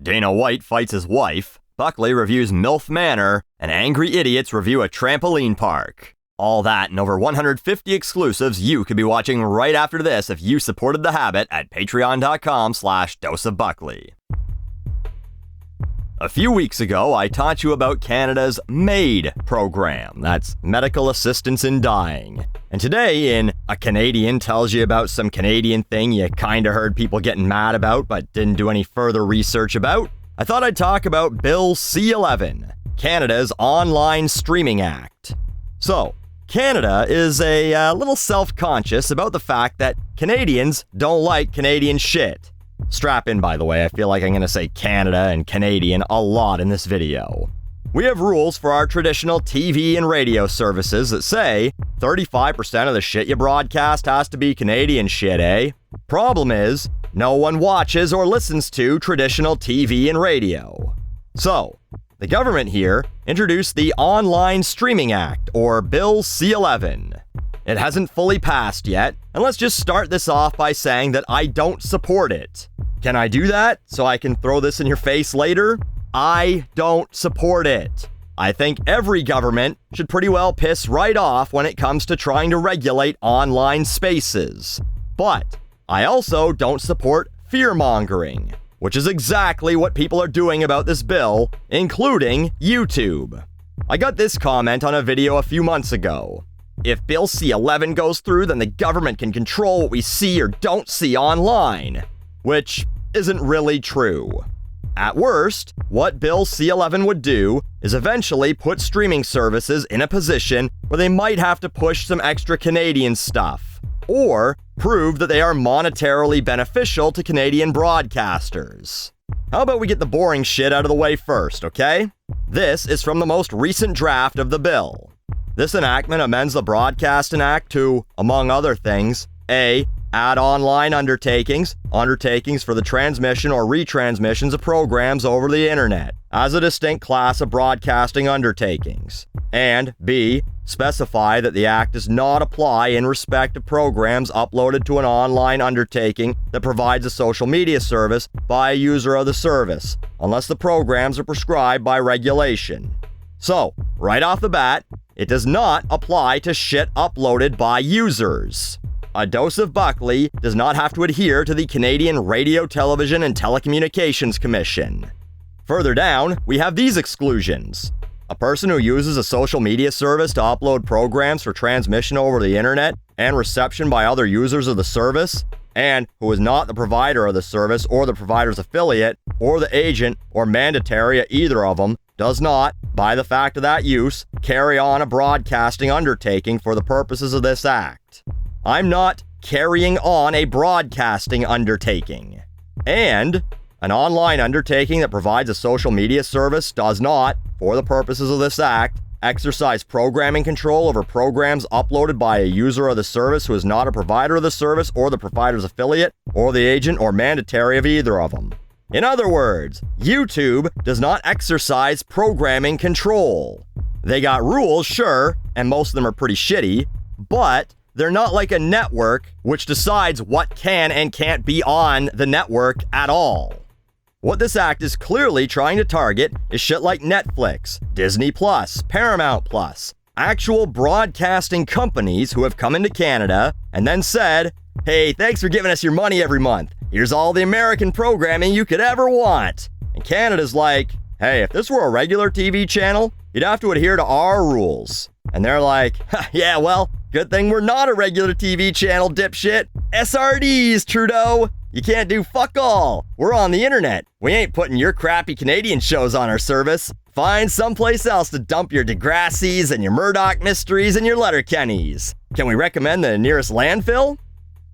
Dana White fights his wife, Buckley reviews MILF Manor, and angry idiots review a trampoline park. All that and over 150 exclusives you could be watching right after this if you supported the habit at patreon.com/doseofbuckley. A few weeks ago, I taught you about Canada's MAID program. That's Medical Assistance in Dying. And today, in A Canadian Tells You About Some Canadian Thing You Kinda Heard People Getting Mad About but didn't do any further research about, I thought I'd talk about Bill C-11, Canada's Online Streaming Act. So, Canada is a little self-conscious about the fact that Canadians don't like Canadian shit. Strap in, by the way, I feel like I'm going to say Canada and Canadian a lot in this video. We have rules for our traditional TV and radio services that say 35% of the shit you broadcast has to be Canadian shit, eh? Problem is, no one watches or listens to traditional TV and radio. So, the government here introduced the Online Streaming Act, or Bill C-11. It hasn't fully passed yet, and let's just start this off by saying that I don't support it. Can I do that so I can throw this in your face later? I don't support it. I think every government should pretty well piss right off when it comes to trying to regulate online spaces. But I also don't support fearmongering, which is exactly what people are doing about this bill, including YouTube. I got this comment on a video a few months ago. If Bill C-11 goes through, then the government can control what we see or don't see online. Which isn't really true. At worst, what Bill C-11 would do is eventually put streaming services in a position where they might have to push some extra Canadian stuff, or prove that they are monetarily beneficial to Canadian broadcasters. How about we get the boring shit out of the way first, okay? This is from the most recent draft of the bill. This enactment amends the Broadcasting Act to, among other things, A. Add online undertakings for the transmission or retransmissions of programs over the internet, as a distinct class of broadcasting undertakings. And B. Specify that the Act does not apply in respect of programs uploaded to an online undertaking that provides a social media service by a user of the service, unless the programs are prescribed by regulation. So, right off the bat, it does not apply to shit uploaded by users. A dose of Buckley does not have to adhere to the Canadian Radio, Television, and Telecommunications Commission. Further down, we have these exclusions. A person who uses a social media service to upload programs for transmission over the internet and reception by other users of the service, and who is not the provider of the service or the provider's affiliate, or the agent or mandatory at either of them, does not, by the fact of that use, carry on a broadcasting undertaking for the purposes of this act. I'm not carrying on a broadcasting undertaking. And an online undertaking that provides a social media service does not, for the purposes of this act, exercise programming control over programs uploaded by a user of the service who is not a provider of the service or the provider's affiliate, or the agent or mandatory of either of them. In other words, YouTube does not exercise programming control. They got rules, sure, and most of them are pretty shitty, but they're not like a network which decides what can and can't be on the network at all. What this act is clearly trying to target is shit like Netflix, Disney+, Paramount+, actual broadcasting companies who have come into Canada and then said, hey, thanks for giving us your money every month. Here's all the American programming you could ever want. And Canada's like, hey, if this were a regular TV channel, you'd have to adhere to our rules. And they're like, yeah, well, good thing we're not a regular TV channel, dipshit. SRDs, Trudeau. You can't do fuck all. We're on the internet. We ain't putting your crappy Canadian shows on our service. Find someplace else to dump your Degrassies and your Murdoch Mysteries and your Letterkennys. Can we recommend the nearest landfill?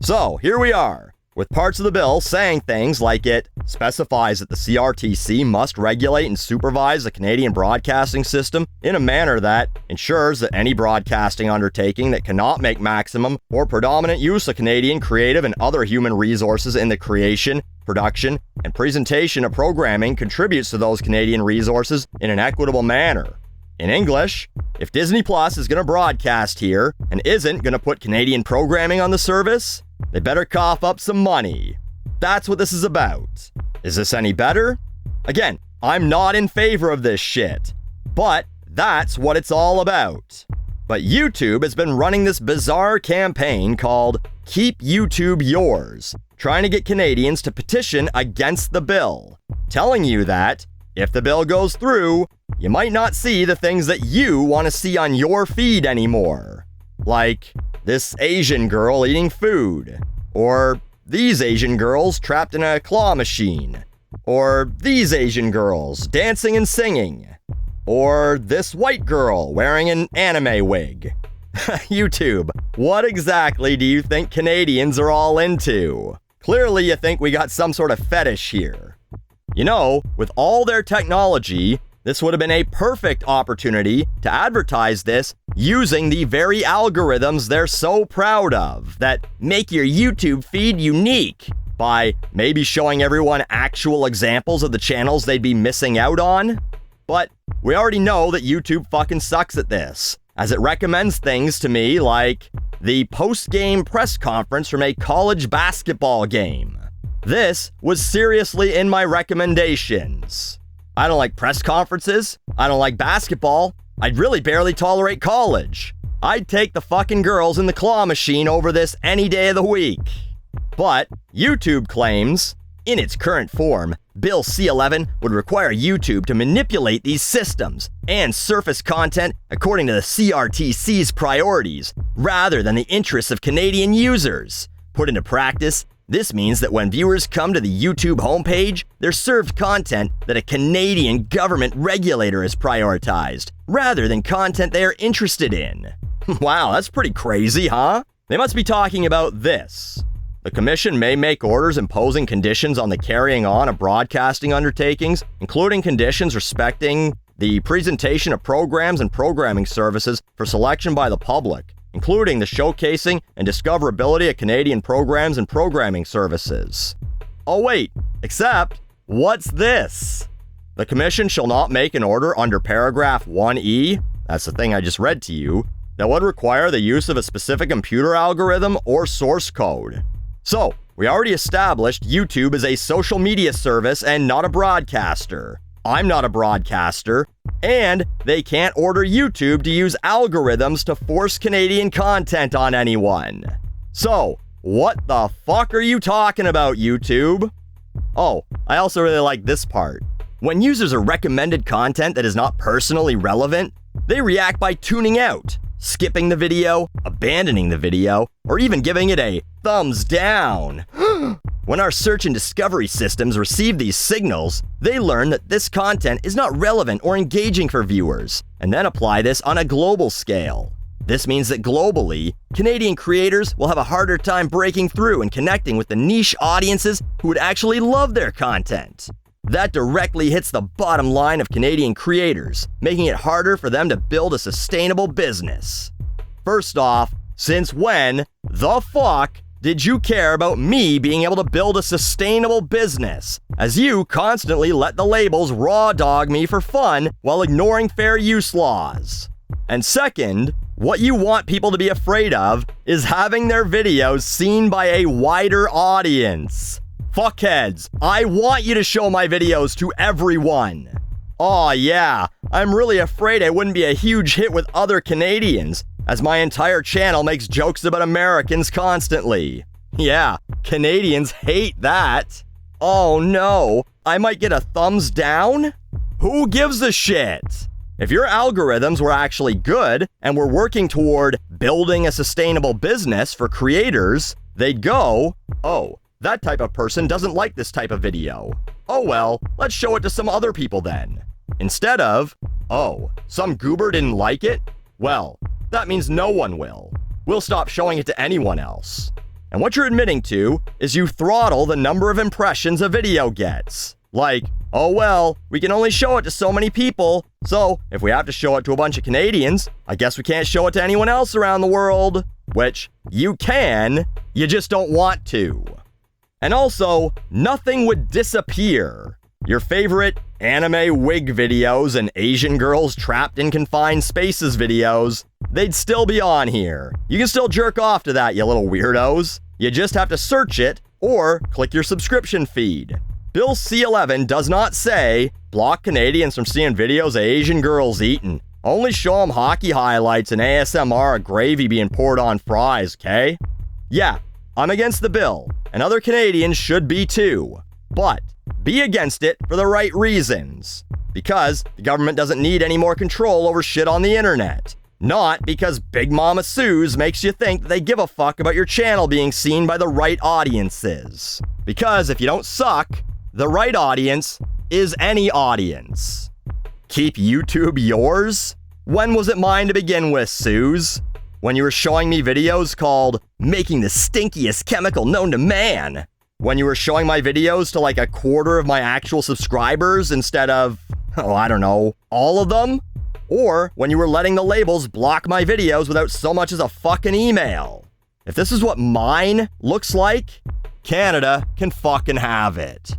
So, here we are, with parts of the bill saying things like it specifies that the CRTC must regulate and supervise the Canadian broadcasting system in a manner that ensures that any broadcasting undertaking that cannot make maximum or predominant use of Canadian creative and other human resources in the creation, production, and presentation of programming contributes to those Canadian resources in an equitable manner. In English, if Disney Plus is going to broadcast here and isn't going to put Canadian programming on the service, they better cough up some money. That's what this is about. Is this any better? Again, I'm not in favor of this shit, but that's what it's all about. But YouTube has been running this bizarre campaign called Keep YouTube Yours, trying to get Canadians to petition against the bill, telling you that if the bill goes through, you might not see the things that you want to see on your feed anymore. Like this Asian girl eating food, or these Asian girls trapped in a claw machine, or these Asian girls dancing and singing, or this white girl wearing an anime wig. YouTube, what exactly do you think Canadians are all into? Clearly you think we got some sort of fetish here. You know, with all their technology, this would have been a perfect opportunity to advertise this using the very algorithms they're so proud of that make your YouTube feed unique by maybe showing everyone actual examples of the channels they'd be missing out on. But we already know that YouTube fucking sucks at this, as it recommends things to me like the post-game press conference from a college basketball game. This was seriously in my recommendations. I don't like press conferences. I don't like basketball. I'd really barely tolerate college. I'd take the fucking girls in the claw machine over this any day of the week. But YouTube claims, in its current form, Bill C-11 would require YouTube to manipulate these systems and surface content according to the CRTC's priorities, rather than the interests of Canadian users. Put into practice, this means that when viewers come to the YouTube homepage, they're served content that a Canadian government regulator has prioritized, rather than content they are interested in. Wow, that's pretty crazy, huh? They must be talking about this. The Commission may make orders imposing conditions on the carrying on of broadcasting undertakings, including conditions respecting the presentation of programs and programming services for selection by the public, including the showcasing and discoverability of Canadian programs and programming services. Oh wait, except, what's this? The Commission shall not make an order under paragraph 1E, that's the thing I just read to you, that would require the use of a specific computer algorithm or source code. So, we already established YouTube is a social media service and not a broadcaster. I'm not a broadcaster, and they can't order YouTube to use algorithms to force Canadian content on anyone. So, what the fuck are you talking about, YouTube? Oh, I also really like this part. When users are recommended content that is not personally relevant, they react by tuning out, skipping the video, abandoning the video, or even giving it a thumbs down. When our search and discovery systems receive these signals, they learn that this content is not relevant or engaging for viewers, and then apply this on a global scale. This means that globally, Canadian creators will have a harder time breaking through and connecting with the niche audiences who would actually love their content. That directly hits the bottom line of Canadian creators, making it harder for them to build a sustainable business. First off, since when the fuck did you care about me being able to build a sustainable business, as you constantly let the labels raw dog me for fun while ignoring fair use laws? And second, what you want people to be afraid of is having their videos seen by a wider audience. Fuckheads, I want you to show my videos to everyone. Aw yeah, I'm really afraid I wouldn't be a huge hit with other Canadians, as my entire channel makes jokes about Americans constantly. Yeah, Canadians hate that. Oh no, I might get a thumbs down? Who gives a shit? If your algorithms were actually good and were working toward building a sustainable business for creators, they'd go, oh, that type of person doesn't like this type of video. Oh well, let's show it to some other people then. Instead of, oh, some goober didn't like it? Well, that means no one will. We'll stop showing it to anyone else. And what you're admitting to is you throttle the number of impressions a video gets. Like, oh well, we can only show it to so many people, so if we have to show it to a bunch of Canadians, I guess we can't show it to anyone else around the world. Which, you can, you just don't want to. And also, nothing would disappear. Your favorite anime wig videos and Asian girls trapped in confined spaces videos, they'd still be on here. You can still jerk off to that, you little weirdos. You just have to search it or click your subscription feed. Bill C-11 does not say, block Canadians from seeing videos of Asian girls eating. Only show them hockey highlights and ASMR of gravy being poured on fries, okay? Yeah, I'm against the bill, and other Canadians should be too. But be against it for the right reasons. Because the government doesn't need any more control over shit on the internet. Not because Big Momma Suz makes you think that they give a fuck about your channel being seen by the right audiences. Because if you don't suck, the right audience is any audience. Keep YouTube yours? When was it mine to begin with, Suz? When you were showing me videos called Making the Stinkiest Chemical Known to Man? When you were showing my videos to like a quarter of my actual subscribers instead of, I don't know, all of them? Or when you were letting the labels block my videos without so much as a fucking email? If this is what mine looks like, Canada can fucking have it.